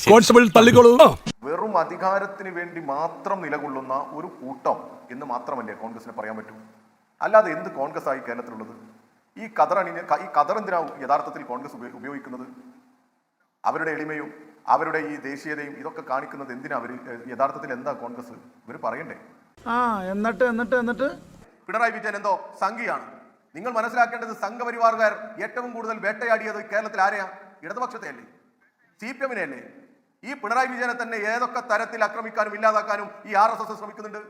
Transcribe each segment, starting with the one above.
Constable തള്ളിക്കോളൂ. വെറും അധികാരത്തിന് വേണ്ടി മാത്രം നിലകൊള്ളുന്ന ഒരു കൂട്ടം എന്ന് മാത്രമല്ലേ കോൺഗ്രസിനെ പറയാൻ പറ്റൂ. അല്ലാതെ എന്ത് കോൺഗ്രസ് ആയി കേരളത്തിലുള്ളത്? ഈ കതർ എന്തിനാ യഥാർത്ഥത്തിൽ കോൺഗ്രസ് ഉപയോഗിക്കുന്നത്? അവരുടെ എളിമയും അവരുടെ ഈ ദേശീയതയും ഇതൊക്കെ കാണിക്കുന്നത് എന്തിനാ? അവർ യഥാർത്ഥത്തിൽ എന്താ കോൺഗ്രസ്? ഇവർ പറയണ്ടേ? എന്നിട്ട് പിണറായി വിജയൻ എന്തോ സംഘിയാണ്. നിങ്ങൾ മനസ്സിലാക്കേണ്ടത്, സംഘപരിവാറുകാർ ഏറ്റവും കൂടുതൽ വേട്ടയാടിയത് കേരളത്തിൽ ആരെയാ? ഇടതുപക്ഷത്തെ അല്ലേ? CPM-നെ അല്ലേ? ഈ പിണറായി വിജയനെ തന്നെ ഏതൊക്കെ തരത്തിൽ ആക്രമിക്കാനും ഇല്ലാതാക്കാനും ഈ RSS ശ്രമിക്കുന്നുണ്ട്.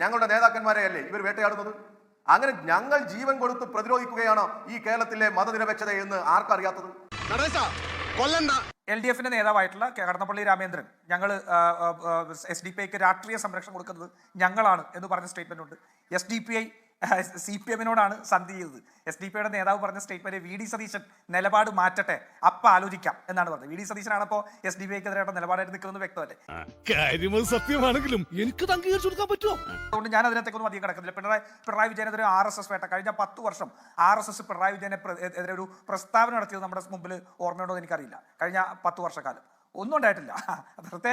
ഞങ്ങളുടെ നേതാക്കന്മാരെ അല്ലേ ഇവർ വേട്ടയാടുന്നത്? അങ്ങനെ ഞങ്ങൾ ജീവൻ കൊടുത്ത് പ്രതിരോധിക്കുകയാണ് ഈ കേരളത്തിലെ മതനിരപേക്ഷത എന്ന് ആർക്കറിയാത്തത്? LDF-ന്റെ നേതാവായിട്ടുള്ള കടന്നപ്പള്ളി രാമേന്ദ്രൻ ഞങ്ങൾ SDPIക്ക് രാഷ്ട്രീയ സംരക്ഷണം കൊടുക്കുന്നത് ഞങ്ങളാണ് എന്ന് പറഞ്ഞ സ്റ്റേറ്റ്മെന്റ് ഉണ്ട്. SDPI CPM-നോടാണ് സന്ധി ചെയ്തത്. SDPIയുടെ നേതാവ് പറഞ്ഞ സ്റ്റേറ്റ്മെന്റ് VD സതീശൻ നിലപാട് മാറ്റട്ടെ, അപ്പം ആലോചിക്കാം എന്നാണ് പറഞ്ഞത്. VD സതീശനാണ് ഇപ്പോൾ SDPIക്കെതിരായിട്ട് നിലപാടായിട്ട് നിൽക്കുന്നത് വ്യക്തമല്ലേ? സത്യമാണെങ്കിലും എനിക്ക് അംഗീകരിച്ചു കൊടുക്കാൻ പറ്റുമോ? അതുകൊണ്ട് ഞാൻ അതിനകത്തേക്കൊന്നും അധികം കിടക്കുന്നില്ല. പിണറായി വിജയനെതിരെ RSS വേട്ട. കഴിഞ്ഞ 10 വർഷം RSS പിണറായി വിജയനെ എതിരെ ഒരു പ്രസ്താവന നടത്തിയത് നമ്മുടെ മുമ്പിൽ ഓർമ്മയുണ്ടോ എന്ന് എനിക്കറിയില്ല. കഴിഞ്ഞ 10 വർഷക്കാലം ഒന്നും ഉണ്ടായിട്ടില്ല. നേരത്തെ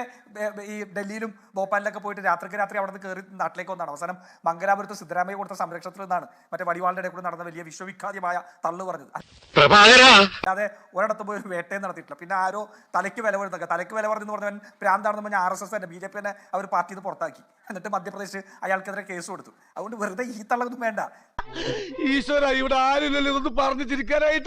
ഈ ഡൽഹിയിലും ഭോപ്പാലിലൊക്കെ പോയിട്ട് രാത്രി അവിടെ നിന്ന് കയറി നാട്ടിലേക്ക് വന്നാണ്. അവസാനം മംഗലാപുരത്ത് സിദ്ധരാമയ്യ കൊടുത്ത സംരക്ഷണത്തിൽ നിന്നാണ് മറ്റേ വടിവാളിന്റെ ഇടയിൽ കൂടെ നടന്ന വലിയ വിശ്വവിഖ്യാതമായ തള്ളു പറഞ്ഞത്. അല്ലാതെ ഒരിടത്ത് പോയി ഒരു വേട്ടയും നടത്തിയിട്ടില്ല. പിന്നെ ആരോ തലയ്ക്ക് വില പറഞ്ഞെന്ന് പറഞ്ഞവൻ പ്രാന്താണെന്ന് പറഞ്ഞാൽ RSS തന്നെ BJP തന്നെ അവർ പാർട്ടിയിൽ നിന്ന് പുറത്താക്കി. എന്നിട്ട് മധ്യപ്രദേശ് അയാൾക്കെതിരെ കേസ് കൊടുത്തു. അതുകൊണ്ട് വെറുതെ ഈ തള്ളൊന്നും വേണ്ട. ഈശ്വര, ഇവിടെ ആരില്ലല്ലോ ഇതൊന്നും പറഞ്ഞു ചിരിക്കാനായിട്ട്.